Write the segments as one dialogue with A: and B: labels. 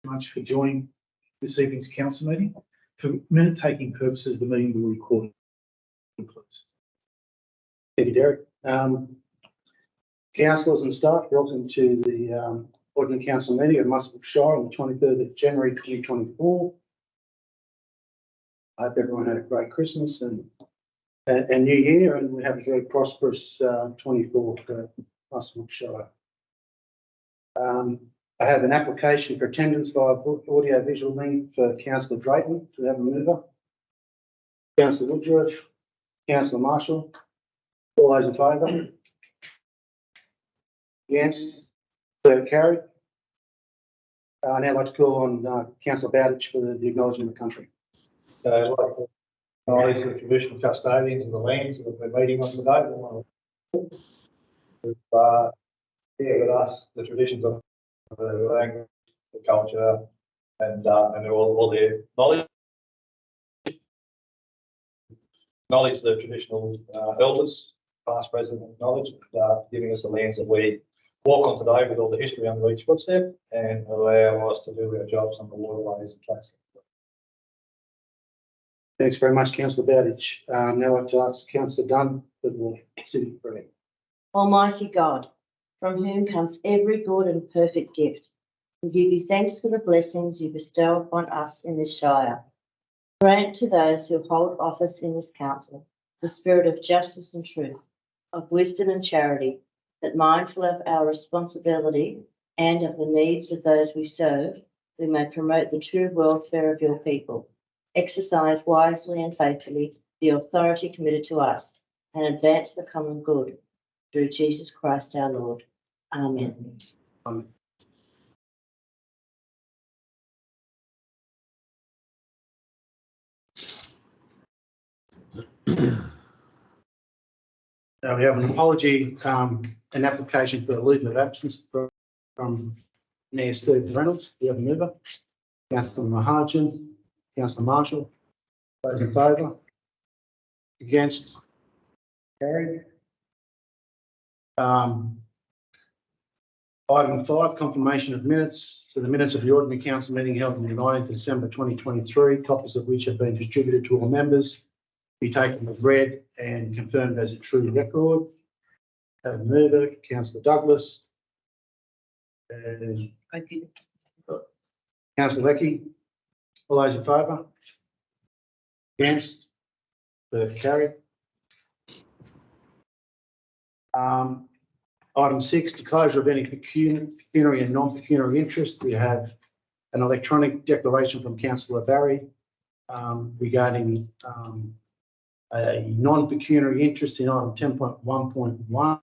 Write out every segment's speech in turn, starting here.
A: much for joining this evening's council meeting. For minute-taking purposes, the meeting will record, please.
B: Thank you, Derek. Councillors and staff, welcome to the Ordinary Council meeting of Muswellbrook Shire on the 23rd of January 2024. I hope everyone had a great Christmas and New Year, and we have a very prosperous 24 for Muswellbrook Shire. I have an application for attendance via audio visual link for Councillor Drayton. Do we have a mover? Councillor Woodruff, Councillor Marshall. All those in favour? Yes. So carried. I'd now like to call on Councillor Bowditch for the acknowledgement of the country.
C: So I'd like to acknowledge the traditional custodians of the lands that we're meeting on today. Here with us, the traditions of the language, the culture, and all their knowledge. Acknowledge the traditional elders, past, present, and knowledge, giving us the lands that we walk on today with all the history under each footstep, and allow us to do our jobs on the waterways and places.
B: Thanks very much, Councillor Bowditch. Now I'd like to ask Councillor Dunn for the city prayer.
D: Almighty God, from whom comes every good and perfect gift, we give you thanks for the blessings you bestow upon us in this Shire. Grant to those who hold office in this council the spirit of justice and truth, of wisdom and charity, that mindful of our responsibility and of the needs of those we serve, we may promote the true welfare of your people, exercise wisely and faithfully the authority committed to us, and advance the common good through Jesus Christ our Lord. Amen.
B: Amen. Now we have an apology, an application for a leave of absence from Mayor Steve Reynolds. Do you have a mover? Councillor Mahajan, Councillor Marshall. Those in favour? Against? Carried. Item 5, confirmation of minutes. So the minutes of the Ordinary Council meeting held on the 9th of December 2023, copies of which have been distributed to all members, be taken as read and confirmed as a true record. Have a mover, Councillor Douglas.
D: I did.
B: Councillor Leckey. All those in favour? Against? Carried. Item 6, disclosure of any pecuniary and non-pecuniary interest. We have an electronic declaration from Councillor Barry regarding a non-pecuniary interest in item 10.1.1.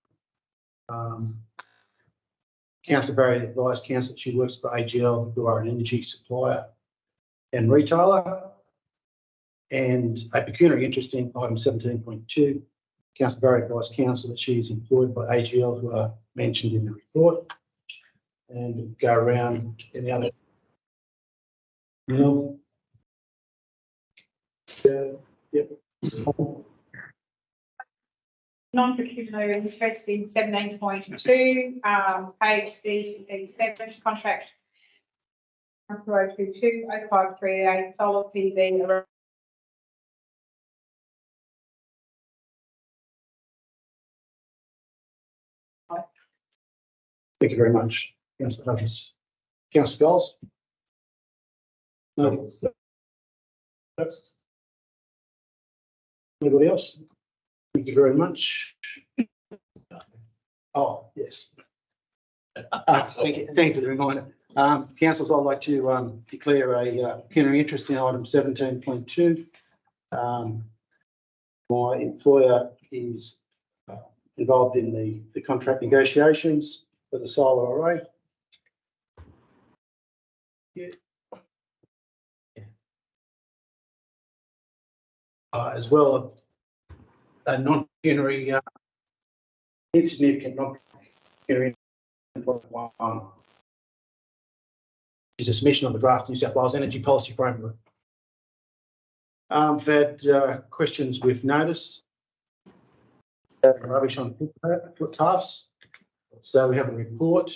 B: Councillor Barry advised Council that she works for AGL, who are an energy supplier and retailer, and a pecuniary interest in item 17.2. Councillor Barry advised Council that she is employed by AGL, who are mentioned in the report, and go around any other. No. Yep.
E: Non-pecuniary interest in 17.2, page 37, contract 02220538 solar PV.
B: Thank you very much, Councillor Douglas. Councillor Scholes? No. Anybody else? Thank you very much. Oh, yes. Thank you for the reminder. Councillors, I'd like to declare a pecuniary interest in item 17.2. My employer is involved in the contract negotiations for the solar array. Yeah. As well, a non-pecuniary, insignificant non-pecuniary is a submission of the draft New South Wales Energy Policy Framework. We've had questions with notice. Rubbish on footpaths. So we have a report.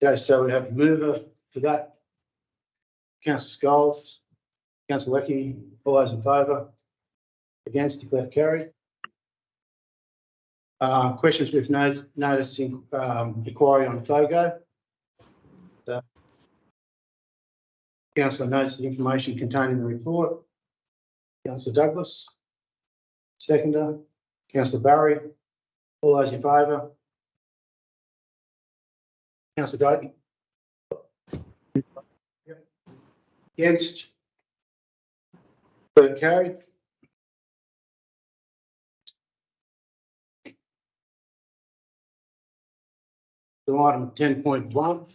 B: Okay, so we have a mover for that. Councillor Scholes, Councillor Lecky, all those in favour? Against, declare carried. Questions with notice inquiry on FOGO. So, Councillor notes the information contained in the report. Councillor Douglas. Seconder. Councillor Barry. All those in favour? Councillor Dayton. Against? Third carried. So item 10.1.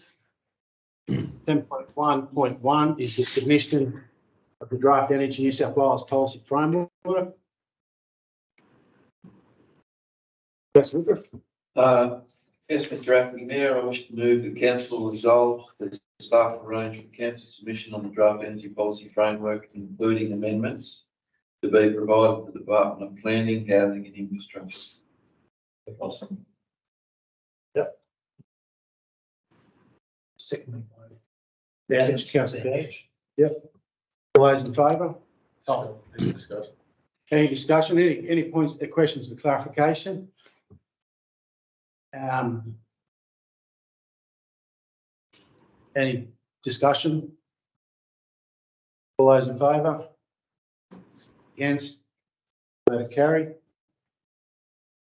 B: 10.1.1 is the submission of the draft Energy New South Wales policy framework. Yes, Woodruff.
F: Yes, Mr. Acting Mayor, I wish to move that council resolve that staff arrange for council submission on the draft energy policy framework, including amendments to be provided to the Department of Planning, Housing and Infrastructure.
C: Awesome.
A: Secondly.
B: Yeah, that's Councillor Page. Yep. All those in favour?
C: Any discussion?
B: Any discussion? Any points, questions or clarification? Any discussion? All those in favour? Against? Let it carry.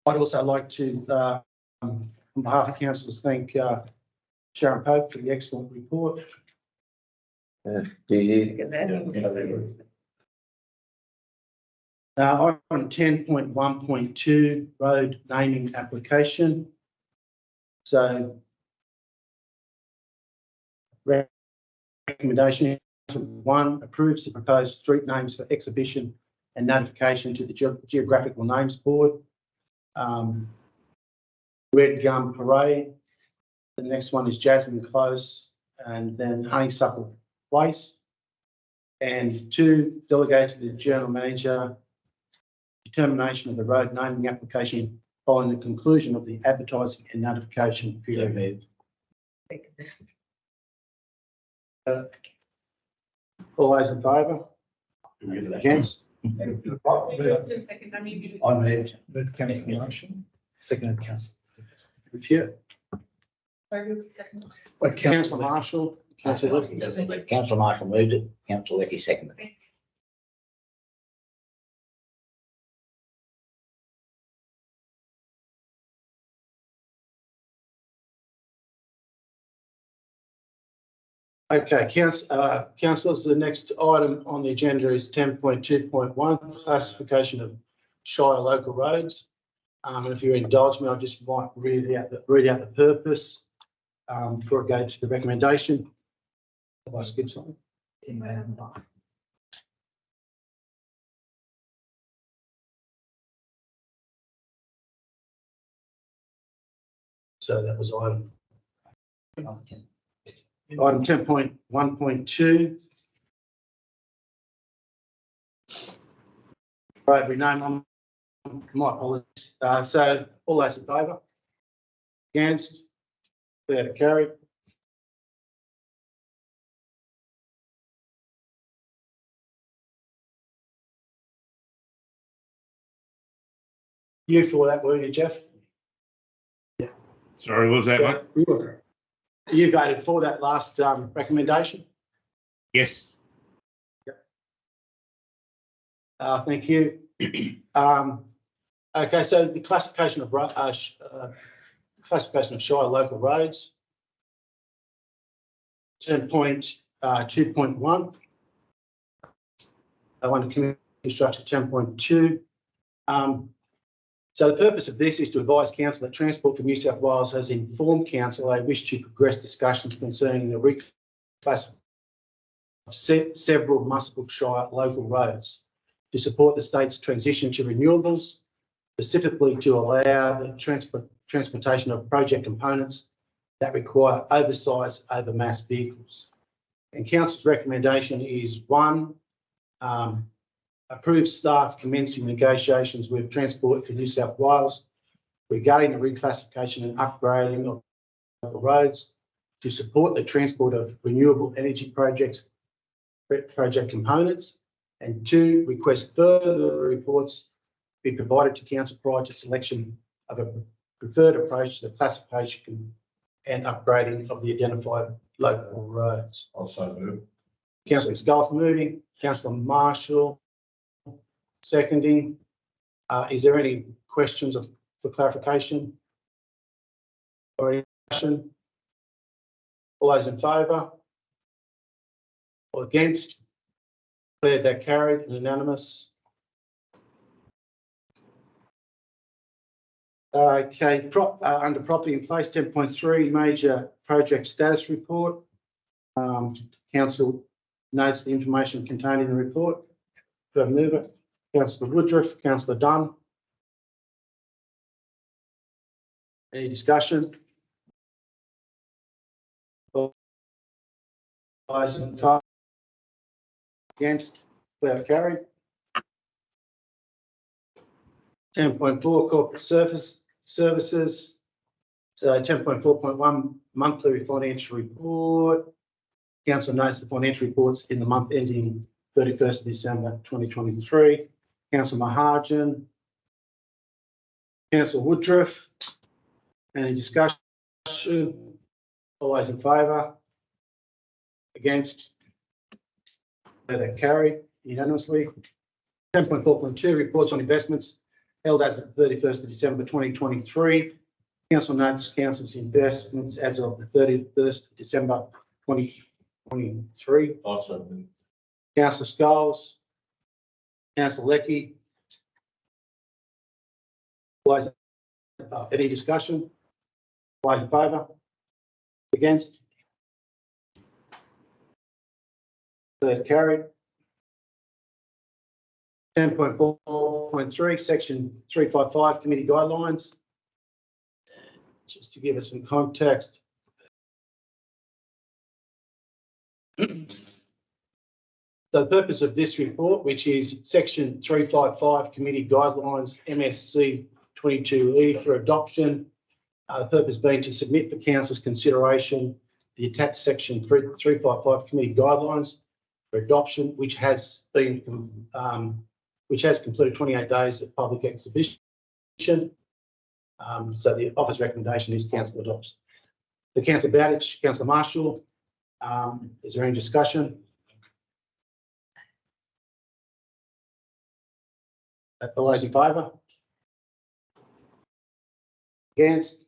B: I'd also like to, on behalf of councillors, thank Sharon Pope for the excellent report.
F: Do you hear?
B: Item 10.1.2, road naming application. So recommendation 1 approves the proposed street names for exhibition and notification to the Geographical Names Board. Red Gum Parade. The next one is Jasmine Close and then Honeysuckle Place. And 2, delegate to the General Manager determination of the road naming application following the conclusion of the advertising and notification period. All those in favour? Against?
E: Second, I mean,
A: I moved. Moved Councillor Marshall. Seconded Councillor.
B: Review.
E: second.
B: Councillor Marshall. Councillor Lecky.
G: Councillor Marshall moved it, Councillor Lecky seconded it.
B: Okay, councillors, the next item on the agenda is 10.2.1, classification of Shire local roads. And if you indulge me, I just might read out the purpose before I go to the recommendation. Have I skipped something? So that was item 10.1.2. Right, rename. My apologies. So all those in favour? Against? There to carry. You for that, were you, Jeff?
H: Sorry, what was that, mate?
B: You voted for that last recommendation?
H: Yes.
B: Thank you. Okay, so the classification of Shire local roads. 10.2.1. I want to community structure 10.2. So the purpose of this is to advise council that Transport for New South Wales has informed council they wish to progress discussions concerning the reclass of several Muswellbrook Shire local roads to support the state's transition to renewables, specifically to allow the transportation of project components that require oversized over mass vehicles. And council's recommendation is 1, approve staff commencing negotiations with Transport for New South Wales regarding the reclassification and upgrading of the roads to support the transport of renewable energy project components. And 2, request further reports be provided to council prior to selection of a preferred approach to the classification and upgrading of the identified local roads.
H: Also move.
B: Councillor Scarlett moving, Councillor Marshall seconding. Is there any questions for clarification or any discussion? All those in favour? Or against? Declare that carried and unanimous. Okay, under property in place, 10.3 major project status report. Council notes the information contained in the report. Do I move it? Councillor Woodruff, Councillor Dunn. Any discussion? All those in favour? Against? Declare carried. 10.4 corporate services. So 10.4.1 monthly financial report. Council notes the financial reports in the month ending 31st of December 2023. Councillor Mahajan. Councillor Woodruff. Any discussion? All those in favour? Against? That carried unanimously. 10.4.2 reports on investments held as of 31st of December 2023. Council notes council's investments as of the 31st of December 2023.
H: Also move.
B: Councillor Scholes, Councillor Leckey. Any discussion? All in favour? Against? Third carried. 10.4.3, section 355, committee guidelines. Just to give us some context. The purpose of this report, which is section 355 committee guidelines MSC 22E for adoption, the purpose being to submit for council's consideration the attached section 355 committee guidelines for adoption, which has completed 28 days of public exhibition. So the office recommendation is council adopts. The council Bowditch, Councillor Marshall. Is there any discussion? All those in favour? Against?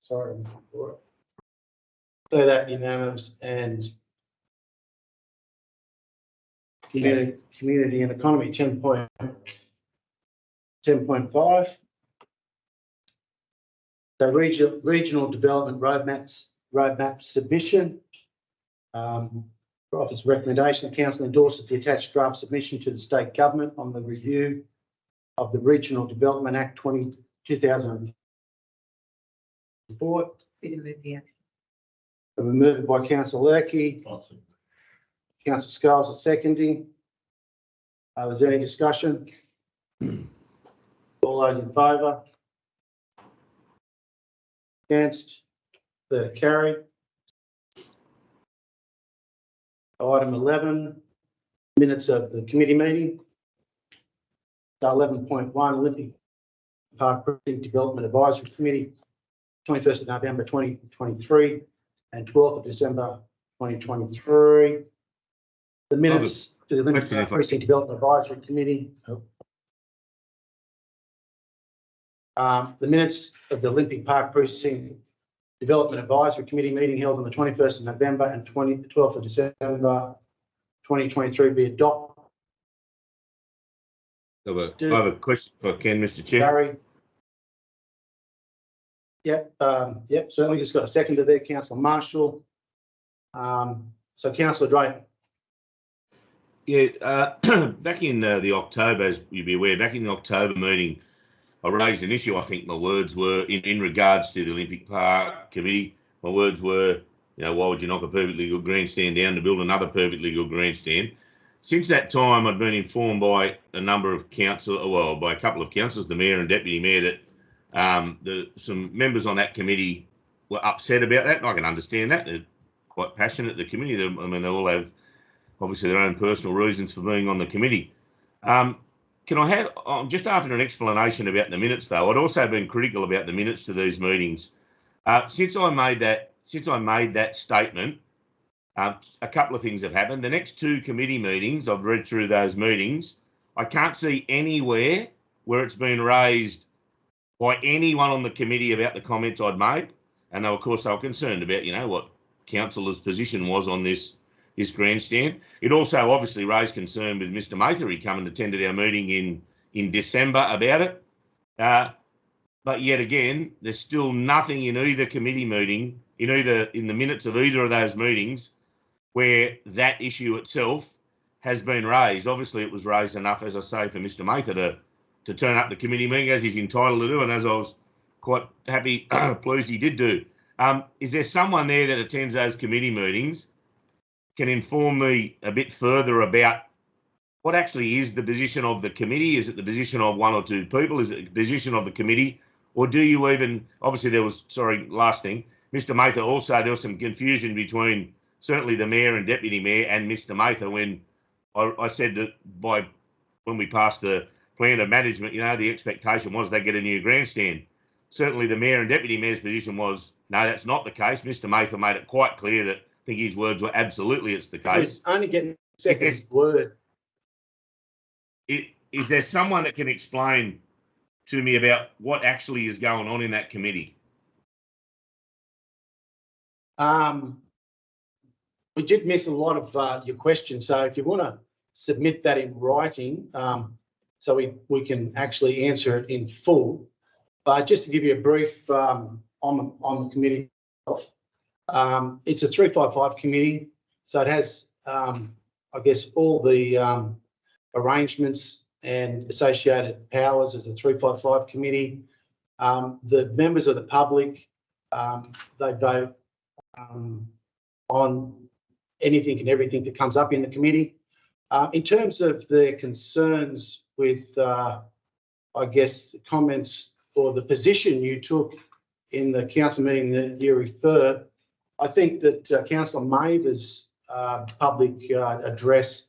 B: Sorry. So that unanimous. And community and economy 10.5. So regional development roadmap submission. For office recommendation, the council endorses the attached draft submission to the state government on the review of the Regional Development Act 2004. Moved by Councillor Leckey. Councillor Scholes is seconding. Is there any discussion? All those in favour? Against? Third carried. Item 11, minutes of the committee meeting. 11.1, Olympic Park Precinct Development Advisory Committee, 21st of November 2023 and 12th of December 2023. The minutes to the Olympic Park Precinct Development Advisory Committee. The minutes of the Olympic Park Precinct Development Advisory Committee meeting held on the 21st of November and 12th of December 2023 be adopted.
H: I have a question for Ken, Mr. Chair.
B: Barry. Yep, certainly just got a seconder there, Councillor Marshall. So Councillor Drayton.
H: Yeah, back in the October, as you'd be aware, back in the October meeting, I raised an issue. I think my words were in regards to the Olympic Park Committee. My words were, you know, why would you knock a perfectly good grandstand down to build another perfectly good grandstand? Since that time, I've been informed by a number of by a couple of councillors, the mayor and deputy mayor, that some members on that committee were upset about that. And I can understand that. They're quite passionate, the committee. I mean, they all have obviously their own personal reasons for being on the committee. Can I have, just after an explanation about the minutes though, I'd also been critical about the minutes to these meetings. Since I made that statement, a couple of things have happened. The next two committee meetings, I've read through those meetings. I can't see anywhere where it's been raised by anyone on the committee about the comments I'd made. And they were, of course, they were concerned about, you know, what councillor's position was on this grandstand. It also obviously raised concern with Mr. Mather. He come and attended our meeting in December about it. But yet again, there's still nothing in either committee meeting, in the minutes of either of those meetings, where that issue itself has been raised. Obviously, it was raised enough, as I say, for Mr. Mather to turn up the committee meeting, as he's entitled to do, and as I was quite happy, pleased he did do. Is there someone there that attends those committee meetings can inform me a bit further about what actually is the position of the committee? Is it the position of one or two people? Is it the position of the committee? Or do you even, obviously there was, sorry, last thing, Mr. Mather also, there was some confusion between certainly the Mayor and Deputy Mayor and Mr. Mather when I said that when we passed the plan of management, you know, the expectation was they get a new grandstand. Certainly the Mayor and Deputy Mayor's position was, no, that's not the case. Mr. Mather made it quite clear that I think his words were absolutely it's the case.
B: Only getting second word.
H: Is there someone that can explain to me about what actually is going on in that committee?
B: We did miss a lot of your questions, so if you want to submit that in writing, so we can actually answer it in full. But just to give you a brief on the committee, it's a 355 committee, so it has, I guess, all the arrangements and associated powers as a 355 committee. The members of the public, they vote on anything and everything that comes up in the committee. In terms of their concerns with, I guess, the comments or the position you took in the council meeting that you refer, I think that Councillor Mather's public address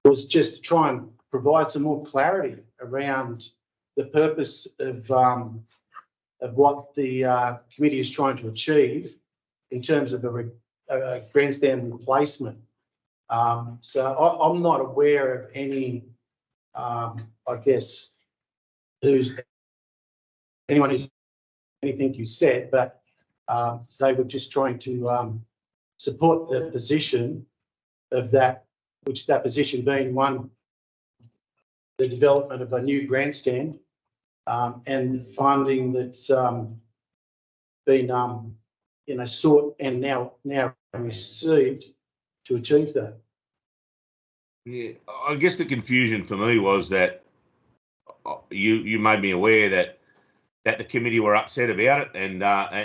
B: was just to try and provide some more clarity around the purpose of what the committee is trying to achieve in terms of a grandstand replacement. So I'm not aware of any, I guess, anyone who's anything you said, but they were just trying to support the position of that, which that position being one, the development of a new grandstand and funding that's been, sought and now received to achieve that.
H: Yeah, I guess the confusion for me was that you made me aware that the committee were upset about it, and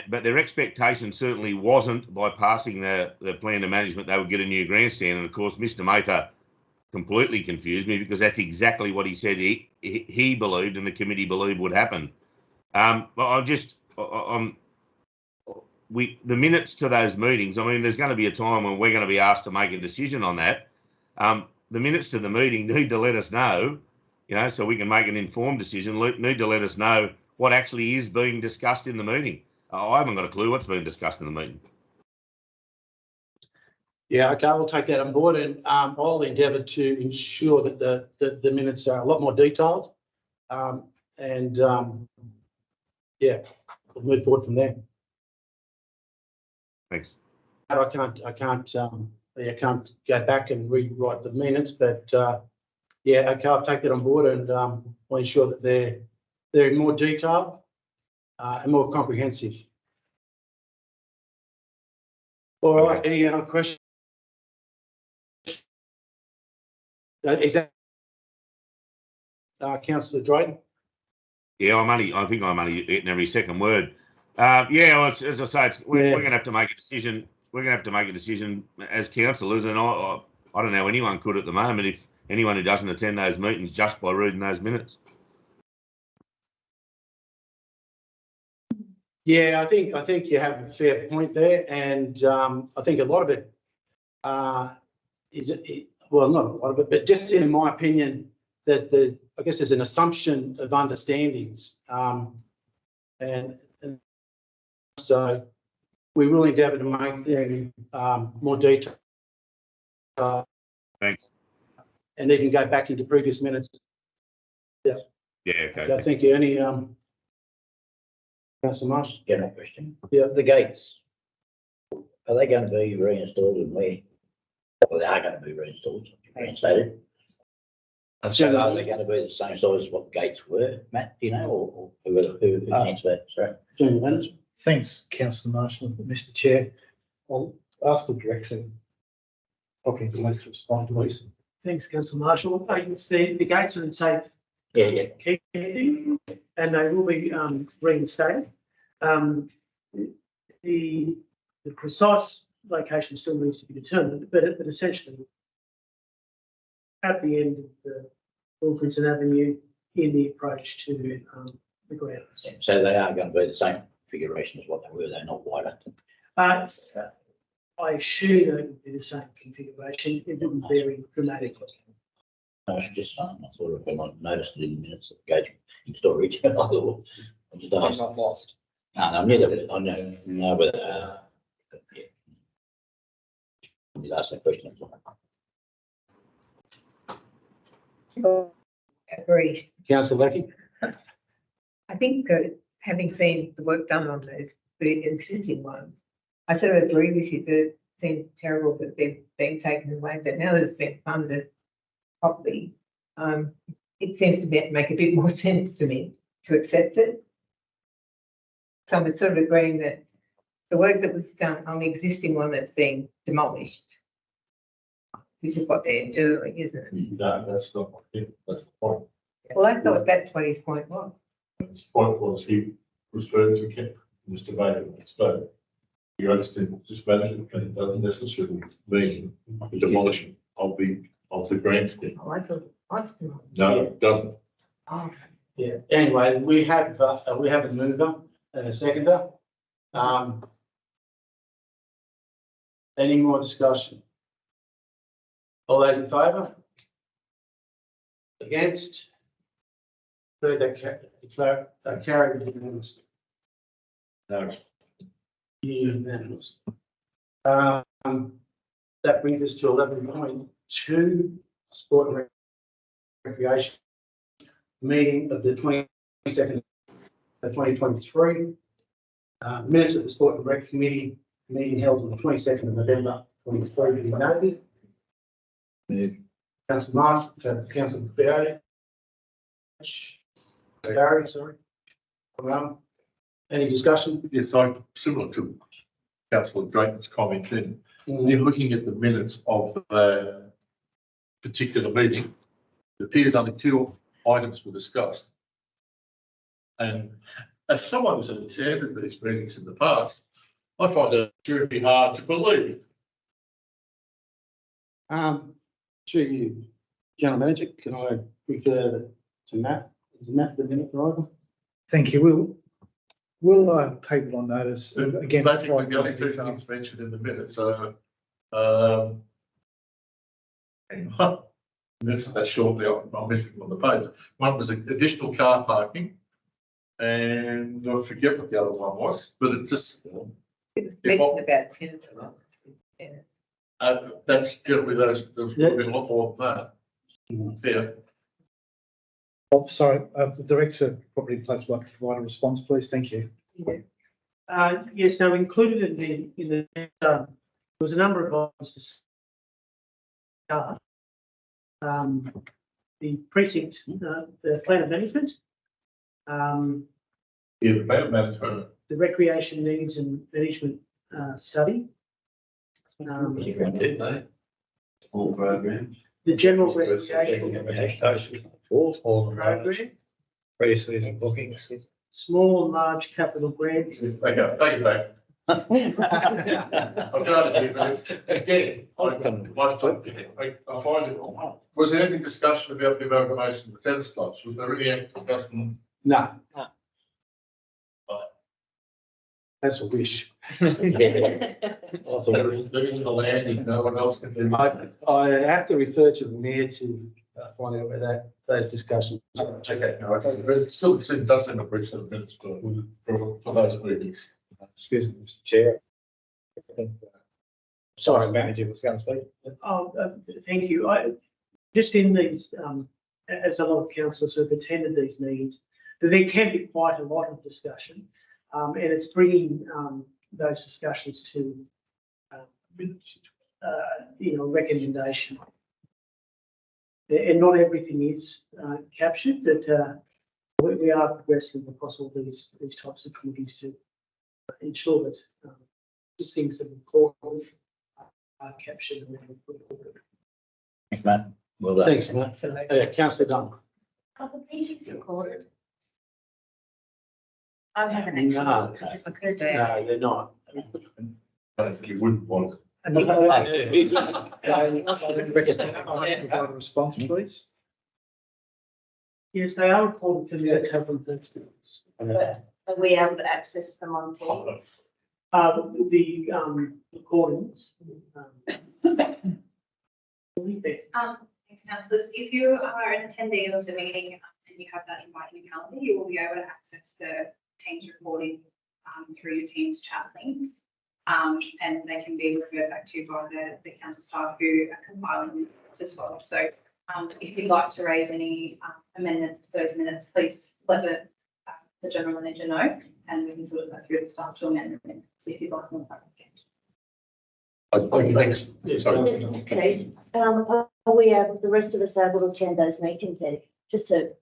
H: but their expectation certainly wasn't by passing the plan of management they would get a new grandstand. And of course, Mr. Mather completely confused me because that's exactly what he said he believed and the committee believed would happen. But the minutes to those meetings, I mean, there's going to be a time when we're going to be asked to make a decision on that. The minutes to the meeting need to let us know, so we can make an informed decision, need to let us know what actually is being discussed in the meeting. I haven't got a clue what's being discussed in the meeting.
B: Yeah, okay, we'll take that on board, and I'll endeavour to ensure that the minutes are a lot more detailed, and yeah, we'll move forward from there.
H: Thanks.
B: I can't go back and rewrite the minutes, but yeah, okay, I'll take that on board, and we'll ensure that they're in more detail and more comprehensive. All right, any other questions? Is that Councillor Drayton?
H: Yeah, I think I'm only getting every second word. Yeah, well, as I say, we're going to have to make a decision. We're going to have to make a decision as councillors, and I don't know anyone could at the moment if anyone who doesn't attend those meetings just by reading those minutes.
B: Yeah, I think you have a fair point there, and I think a lot of it well, not a lot of it, but just in my opinion, that I guess there's an assumption of understandings, and so we will endeavour to make them more detailed.
H: Thanks.
B: And even go back into previous minutes.
H: Yeah, okay.
B: I think any Councillor Marsh.
G: General question.
B: Yeah.
G: The gates, are they going to be reinstalled and where? Well, they are going to be reinstalled, reinstated. So are they going to be the same size as what the gates were, Matt, do you know, or who can answer that? Sorry.
B: General Manager.
A: Thanks, Councillor Marshall, Mr. Chair. I'll ask the director, probably the most to respond, please.
I: Thanks, Councillor Marshall. It's the gates are in safe
G: Yeah.
I: keeping, and they will be reinstated. The precise location still needs to be determined, but essentially at the end of the Wilkinson Avenue in the approach to the grounds.
G: So they are going to be the same configuration as what they were, they're not wider.
I: I assume they would be the same configuration. It wouldn't vary dramatically.
G: I was just saying, I thought if I noticed it in the minutes of the gate in storage, I thought, I just asked.
C: I'm not lost.
G: No, I knew that, I know, but, yeah. I did ask that question.
J: Agree.
B: Councillor Lecky.
J: I think having seen the work done on those, the existing ones, I sort of agree with you that it seems terrible that they're being taken away, but now that it's been funded properly, it seems to make a bit more sense to me to accept it. So I'm sort of agreeing that the work that was done on the existing one that's being demolished, which is what they're doing, isn't it?
K: No, that's not it. That's the point.
J: Well, I thought that's what his point was.
K: His point was he referred to Mr. Baker spoke. You understand this management plan doesn't necessarily mean the demolition of the grandstand.
J: Oh, I thought it was demolished.
K: No, it doesn't.
J: Oh,
B: Yeah. Anyway, we have a mover and a seconder. Any more discussion? All those in favour? Against? So that carried unanimously.
K: No.
B: Unanimous. That brings us to 11.2, Sport and Recreation meeting of the 22nd of 2023. Minutes of the Sport and Rec Committee meeting held on the 22nd of November 2023 to be noted. Councillor Marsh, Councillor Barry, sorry. Any discussion?
K: Yes, similar to Councillor Drayton's comment then, in looking at the minutes of the particular meeting, it appears only 2 items were discussed. And as someone who's attended these meetings in the past, I find it very hard to believe.
B: To you, General Manager, can I refer to Matt? Is Matt the minute driver?
A: Thank you. We'll take it on notice. Again,
K: Basically, the only 2 things mentioned in the minutes are, hang on. That's shortly, I'm missing on the page. One was additional car parking, and I forget what the other one was, but it's just.
J: it was mentioned about 10 of them. Yeah.
K: That's good with those, there's been a lot more than that. Yeah.
A: Oh, sorry, the director probably would like to provide a response, please. Thank you.
I: Yeah. Yes, now included in the there was a number of items to start. The precinct, the plan of management,
K: Yeah, the plan of management.
I: the recreation needs and management study,
F: All programs.
I: the general recreation program,
C: Pre-season bookings.
I: small and large capital grants.
K: Okay, take it back. I'm trying to do this. Again, I find it, was there any discussion about the amalgamation of the tennis clubs? Was there any discussion?
B: No. That's a wish.
G: I thought,
K: There is a landing, no one else can do.
B: I have to refer to the mayor to find out where those discussions.
K: Okay, no, okay, but it still does seem a breach of the minutes for those meetings.
A: Excuse me, Mr. Chair. I think,
B: Sorry,
A: manager was going to speak.
I: Oh, thank you. Just in these, as a lot of councillors who have attended these meetings, there can be quite a lot of discussion, and it's bringing those discussions to, recommendation. And not everything is captured, but we are progressing across all these types of committees to ensure that the things that are important are captured and recorded.
G: thanks, Matt. Well done.
B: Thanks, Matt. Councillor Dunn.
D: Are the meetings recorded? I haven't
B: No.
D: actually, it just occurred to me.
B: No, they're not.
K: You wouldn't want it.
A: Provide a response, please.
I: Yes, they are recorded for the cover purposes.
D: But are we able to access them on Teams?
I: The recordings.
E: Thanks, councillors. If you are an attendee of the meeting and you have that invite in your calendar, you will be able to access the Teams recording through your Teams chat links. And they can be referred back to by the council staff who are compiling this as well. So if you'd like to raise any amendments to those minutes, please let the general manager know, and we can sort of go through the staff to amend the minutes if you'd like more clarification.
K: Thanks.
D: Okay, are we able, the rest of us able to attend those meetings then, just to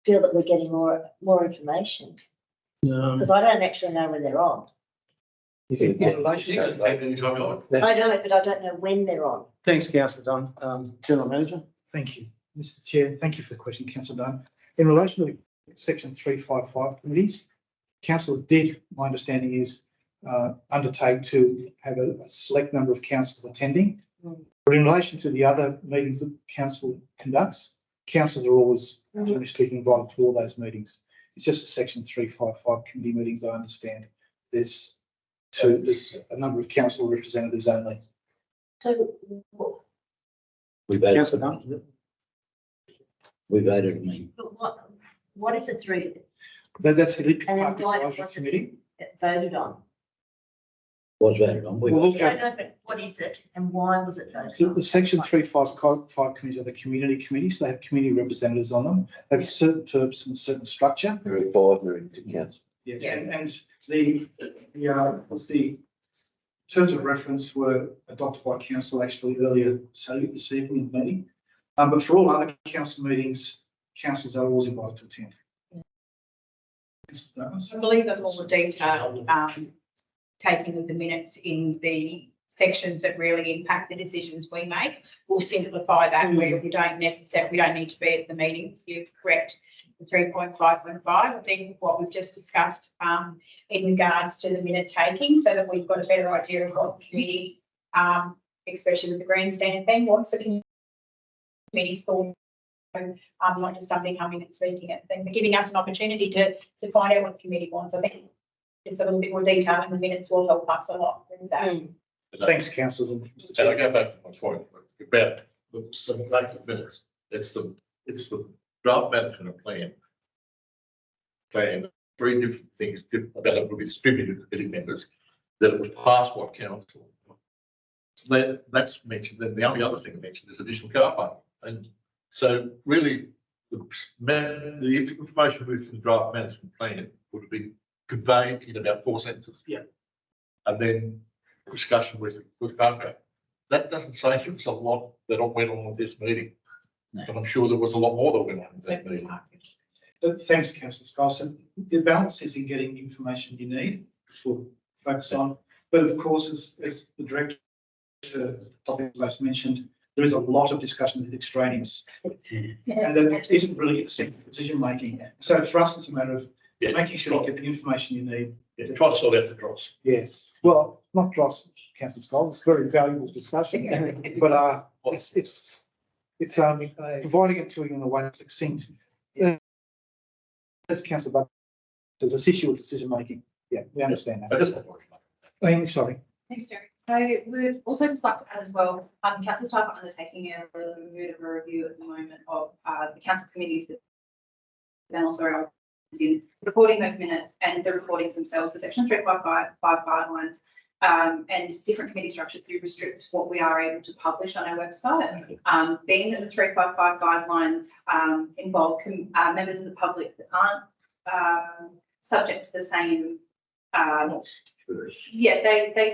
D: feel that we're getting more information? Because I don't actually know when they're on.
B: In relation
K: You
B: to-
K: can take any time you like.
D: I know it, but I don't know when they're on.
B: Thanks, councillor Dunn. General manager.
A: Thank you, Mr. Chair. Thank you for the question, councillor Dunn. In relation to section 355 committees, council did, my understanding is, undertake to have a select number of councillors attending. But in relation to the other meetings that council conducts, councillors are always, generally speaking, invited to all those meetings. It's just a section 355 committee meetings, I understand. There's a number of council representatives only.
D: So
G: We voted,
B: Councillor Dunn.
G: we voted, I mean,
D: what is it through?
A: That's the Olympic
D: And then
A: Park
D: why
A: Advisory
D: was
A: Committee.
D: it voted on?
G: was voted on. We
A: Well,
G: voted.
D: I know, but what is it and why was it voted
A: So
D: on?
A: the section 355 committees are the community committees. They have community representatives on them. They have a certain purpose and a certain structure.
F: There are 5 members to council.
A: Yeah, and the terms of reference were adopted by council actually earlier, so this evening in the meeting. But for all other council meetings, councillors are always invited to attend.
J: I believe a more detailed taking of the minutes in the sections that really impact the decisions we make will simplify that where we don't need to be at the meetings. You're correct. 3.515, I think what we've just discussed in regards to the minute taking, so that we've got a better idea of what the committee, especially with the grandstand thing, what's the committee's thought, not just somebody coming and speaking at thing, but giving us an opportunity to find out what the committee wants. I think just a little bit more detail in the minutes will help us a lot with that.
A: Thanks, councillors. And Mr.
K: And I
A: Chair.
K: go back to my point about the length of minutes. It's the draft management plan. Three different things about it will be distributed to committee members, that it was passed by council. So that's mentioned. Then the only other thing I mentioned is additional car park. And so really the information moved from the draft management plan would have been conveyed in about 4 sentences.
I: Yeah.
K: And then discussion with Bunker. That doesn't say there was a lot that went on with this meeting.
G: No.
K: But I'm sure there was a lot more that went on with that meeting.
A: But thanks, councillor Skiles. And the balance is in getting the information you need to focus on. But of course, as the director most mentioned, there is a lot of discussion with extraneous, and that isn't really the centre of decision making. So for us, it's a matter of making sure you get the information you need.
K: Yeah, try to sort out the dross.
A: Yes, well, not dross, councillor Skiles. It's a very valuable discussion, but it's providing it to you in a way that's succinct. As councillor Buck says, it's issue of decision making. Yeah, we understand
K: But
A: that.
K: that's not what
A: Amy, sorry.
E: Thanks, Derek. I would also just like to add as well, council staff are undertaking a review at the moment of the council committees, but then also our in recording those minutes and the recordings themselves. The section 355 guidelines and different committee structures do restrict what we are able to publish on our website. Being that the 355 guidelines involve members of the public that aren't subject to the same they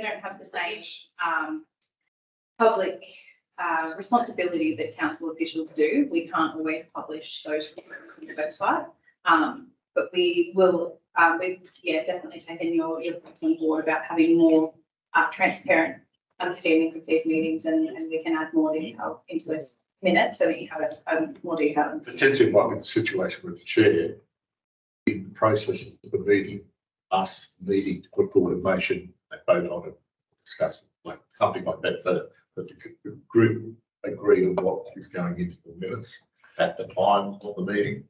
E: don't have the same public responsibility that council officials do. We can't always publish those reports on the website, but we will. Definitely taken your points on board about having more transparent understandings of these meetings, and we can add more detail into those minutes so that you have a more detailed understanding.
K: Potentially might be the situation with the chair in the process of the meeting, us needing to put forward a motion and vote on it, discuss it, like something like that, so that the group agree on what is going into the minutes at the time of the meeting,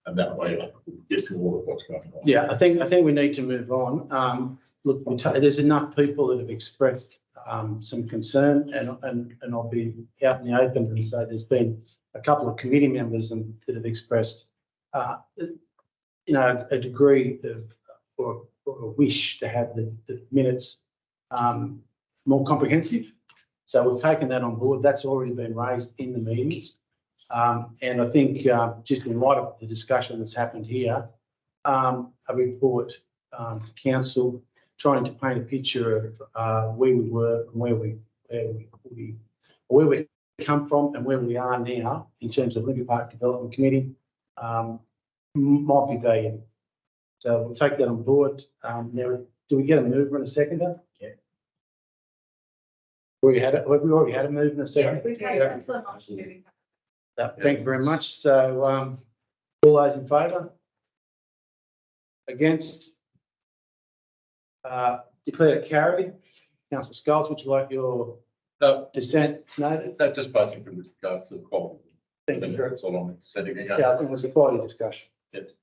K: and that way we'll get to all of what's going on.
B: Yeah, I think we need to move on. Look, there's enough people that have expressed some concern, and I'll be out in the open and say there's been a couple of committee members that have expressed, a degree of or a wish to have the minutes more comprehensive. So we've taken that on board. That's already been raised in the meetings. And I think just in light of the discussion that's happened here, a report to council trying to paint a picture of where we were and where we come from and where we are now in terms of Olympic Park Development Committee might be valuable. So we'll take that on board. Now, do we get a mover and a seconder? Yeah. Have we already had a mover and a seconder?
E: We've had excellent motion.
B: Thank you very much. So, all those in favour? Against? Declare it carried. Councillor Scholes, would you like your dissent noted?
K: That just basically with regard to the quality.
B: Thank you.
K: That's all I'm setting it up.
B: Yeah, I think it was a quality discussion.
K: Yes.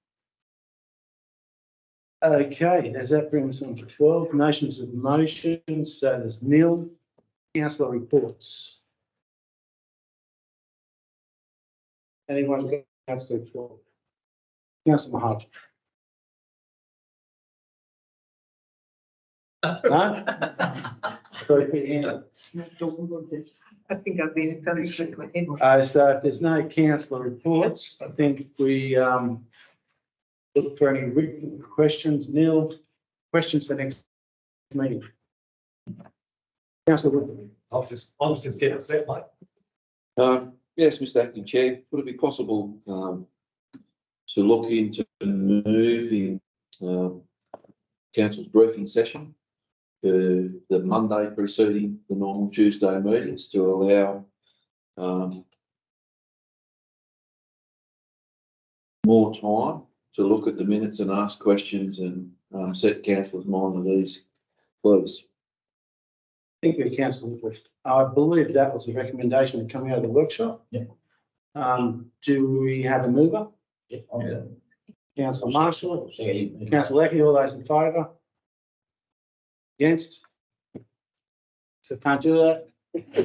B: Okay, does that bring us on to 12? Motions of motions. So there's nil. Councillor reports. Anyone got councillor report? Councillor Maharaj. No? Sorry, put your hand up.
J: I think I've been in something with my head.
B: So if there's no councillor reports, I think we look for any written questions. Nil. Questions for next meeting. Councillor Wood.
L: I was just getting upset, mate.
F: Yes, Mr. Acting Chair, would it be possible to look into moving council's briefing session to the Monday preceding the normal Tuesday meetings to allow more time to look at the minutes and ask questions and set council's mind at ease, please?
B: Thank you, Councillor Wood. I believe that was a recommendation coming out of the workshop.
G: Yeah.
B: Do we have a mover?
G: Yeah.
B: Councillor Marshall,
G: Second.
B: Councillor Leckey, all those in favour? Against? So can't do that. You've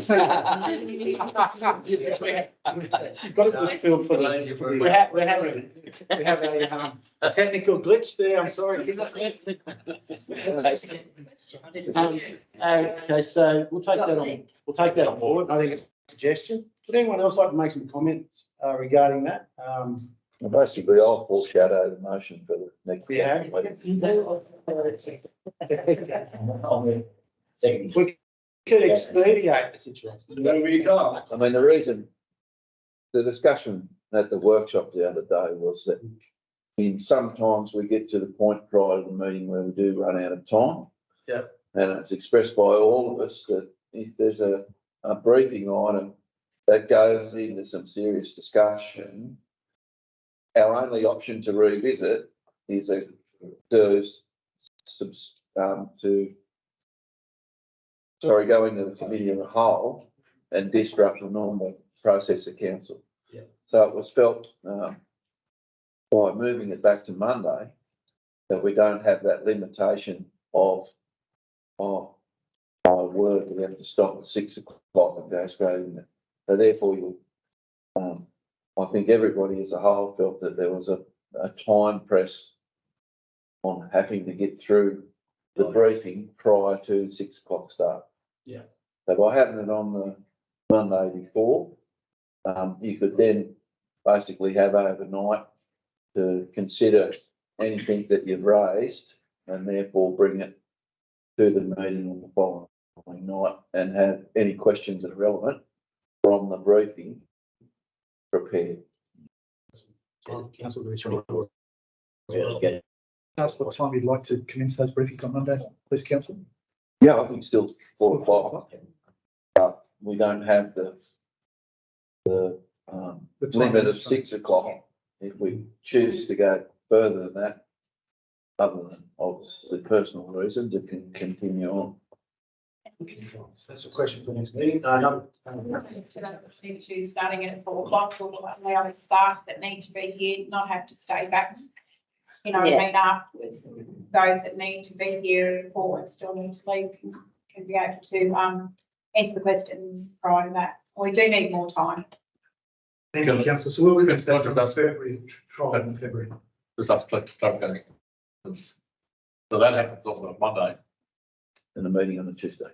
B: got a good feel for the. We have a technical glitch there. I'm sorry. Okay, so we'll take that on. We'll take that on board. I think it's a suggestion. Would anyone else like to make some comments regarding that?
F: Well, basically, I'll foreshadow the motion for the next.
B: Yeah.
G: Second.
B: We could expedite the situation.
L: There we go.
F: I mean, the reason, the discussion at the workshop the other day was that, I mean, sometimes we get to the point prior to the meeting where we do run out of time.
B: Yeah.
F: And it's expressed by all of us that if there's a briefing item that goes into some serious discussion, our only option to revisit is go into the committee of the whole and disrupt the normal process of council.
B: Yeah.
F: So it was felt by moving it back to Monday that we don't have that limitation of, oh, my word, we have to stop at 6 o'clock and go straight in. So therefore, I think everybody as a whole felt that there was a time press on having to get through the briefing prior to 6 o'clock start.
B: Yeah.
F: So by having it on the Monday before, you could then basically have overnight to consider anything that you've raised and therefore bring it to the meeting on the following night and have any questions that are relevant from the briefing prepared.
A: Councillor,
G: Yeah,
A: ask what time you'd like to commence those briefings on Monday, please, councillor?
F: Yeah, I think still 4 o'clock. We don't have the limit of 6 o'clock. If we choose to go further than that, other than obviously personal reasons, it can continue on.
B: That's a question for next meeting. Another.
M: To that, to starting at 4 o'clock will allow the staff that need to be here not have to stay back. You know, what I mean, afterwards, those that need to be here at 4 and still need to leave can be able to answer the questions prior to that. We do need more time.
A: Thank you, councillor. So we'll commence that from February, trial in February.
K: Just that's clarification. So that happens on a Monday,
F: In a meeting on a Tuesday.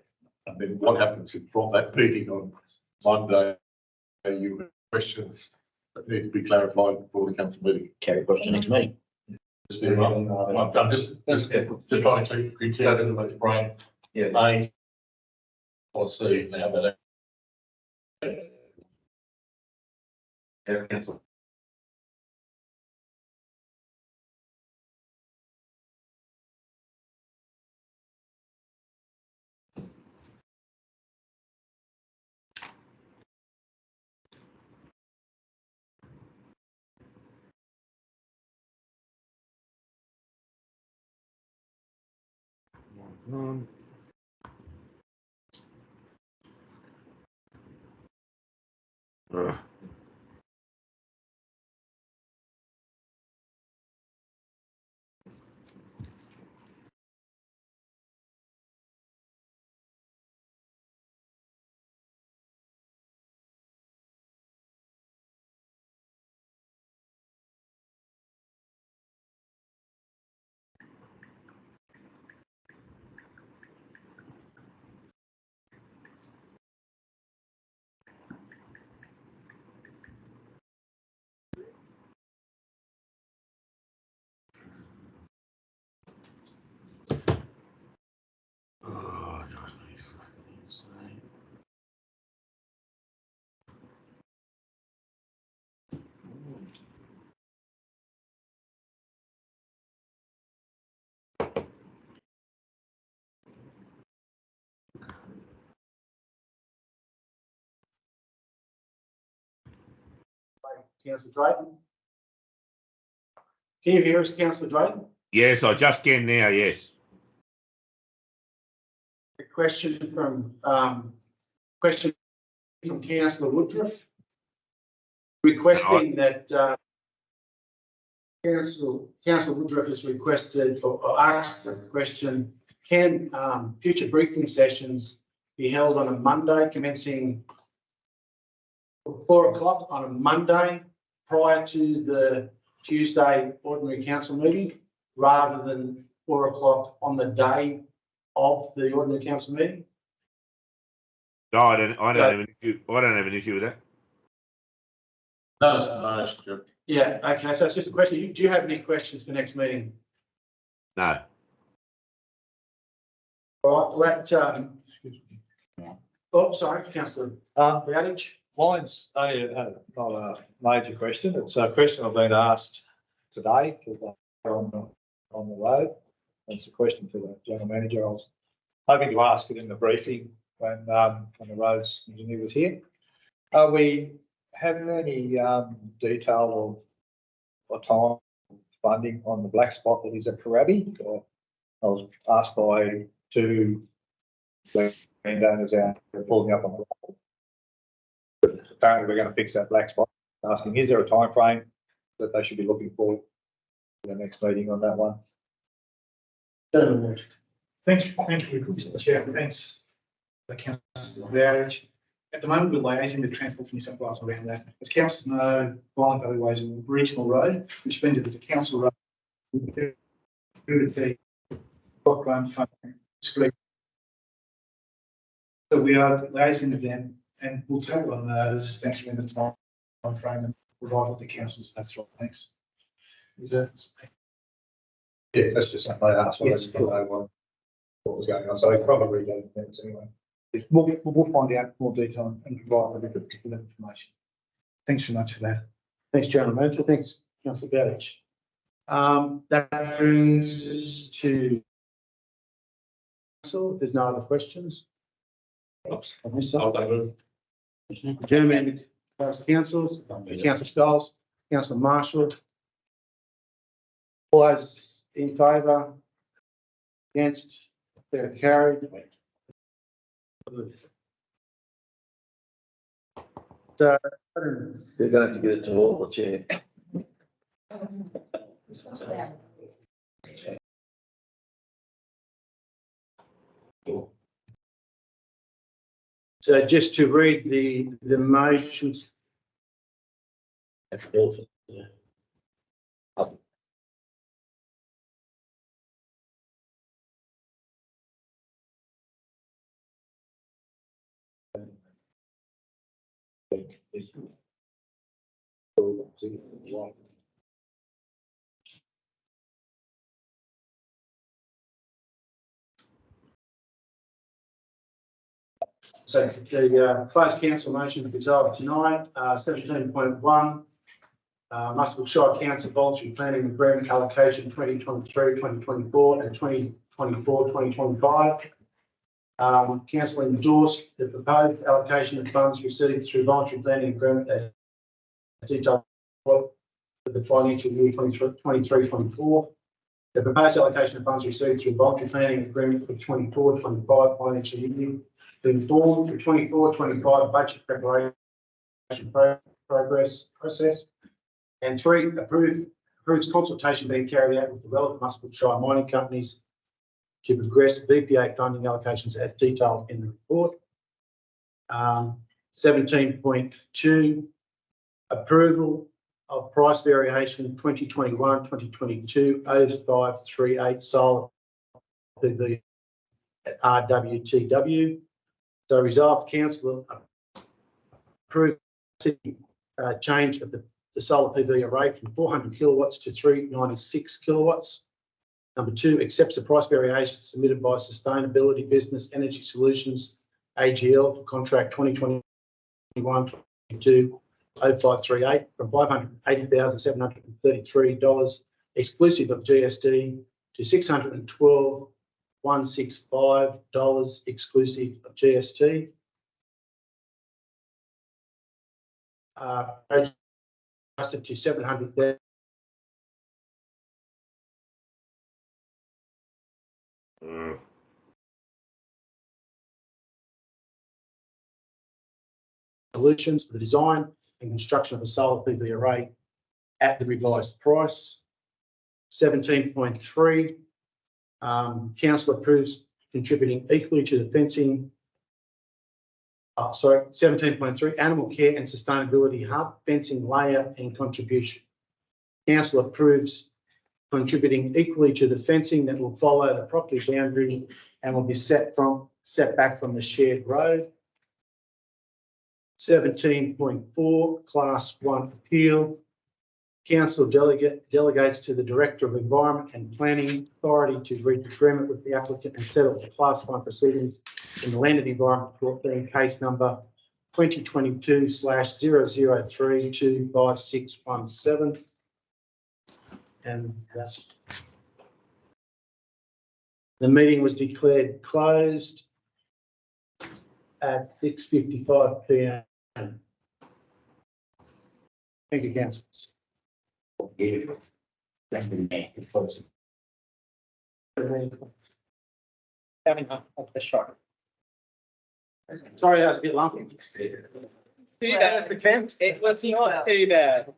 K: and then what happens if from that meeting on Monday, you have questions that need to be clarified before the council meeting?
G: carry across the next meeting.
K: Just I'm just trying to be clear in my brain.
F: Yeah.
K: I'll see now that.
F: Yeah, council.
B: Councillor Drayton. Can you hear us, Councillor Drayton?
H: Yes, I just can now, yes.
B: A question from Councillor Woodruff. Requesting that Councillor Woodruff has requested or asked the question, can future briefing sessions be held on a Monday commencing 4 o'clock on a Monday prior to the Tuesday ordinary council meeting, rather than 4 o'clock on the day of the ordinary council meeting?
H: No, I don't have an issue. I don't have an issue with that.
K: No, sure.
B: Yeah, okay, so it's just a question. Do you have any questions for next meeting?
H: No.
B: All right, let, oh, sorry, Councillor Bowditch.
L: Mine's only not a major question. It's a question I've been asked today because I'm on the road. It's a question for the general manager. I was hoping to ask it in the briefing when the roads engineer was here. Are we having any detail of time funding on the black spot that is at Karabi? I was asked by two landowners out pulling up on the road. Apparently we're going to fix that black spot. Asking, is there a time frame that they should be looking for the next meeting on that one?
A: Thank you, Mr. Chair. Thanks, Councillor Bowditch. At the moment, we're liaising with Transport for New South Wales around that. As councillors know, Byron Valley Way is a regional road, which means that it's a council road. So we are liaising with them, and we'll take on those, thanks for the time frame and provide what the councils. That's right. Thanks. Is that?
L: Yeah, that's just something I asked.
A: Yes,
L: Know what was going on, so I probably don't think it's anyway.
A: We'll find out more detail and provide a particular information. Thanks very much for that.
B: Thanks, General Manager. Thanks, Councillor Bowditch. That brings us to council. If there's no other questions.
K: Oops.
B: I missed
K: I'll
B: something.
K: move.
B: Chairman, councils, Councillor Scholes, Councillor Marshall. All those in favour? Against? They're carried. So.
F: You're going to have to give it to all the chair.
B: So just to read the motions.
G: That's awesome. Yeah.
B: So the closed council motion resolved tonight, 17.1. Muswellbrook Shire Council Voluntary Planning Agreement Allocation 2023-2024 and 2024-2025. Council endorsed the proposed allocation of funds received through voluntary planning agreement as detailed for the financial year 23-24. The proposed allocation of funds received through voluntary planning agreement for 24-25 financial year to inform the 24-25 budget preparation process. And 3, approves consultation being carried out with the relevant Muswellbrook Shire mining companies to progress BPA funding allocations as detailed in the report. 17.2, approval of price variation 2021-2022 0538 solar PV at RWTW. So resolved, council approve change of the solar PV array from 400 kilowatts to 396 kilowatts. Number 2, accepts the price variation submitted by Sustainability Business Energy Solutions AGL for contract 2021-22 0538 from $580,733 exclusive of GST to $612,165 exclusive of GST. Adjusted to 700,000. Solutions for the design and construction of a solar PV array at the revised price. 17.3, council approves contributing equally to the fencing. 17.3, animal care and sustainability hub fencing layer and contribution. Council approves contributing equally to the fencing that will follow the property boundary and will be set back from the shared road. 17.4, Class 1 appeal. Council delegates to the Director of Environment and Planning Authority to reach agreement with the applicant and settle the Class 1 proceedings in the Land and Environment Court being case number 2022/003256617. And the meeting was declared closed at 6:55 p.m. Thank you, councillors. Sorry, that was a bit lumpy.
N: It was not too bad.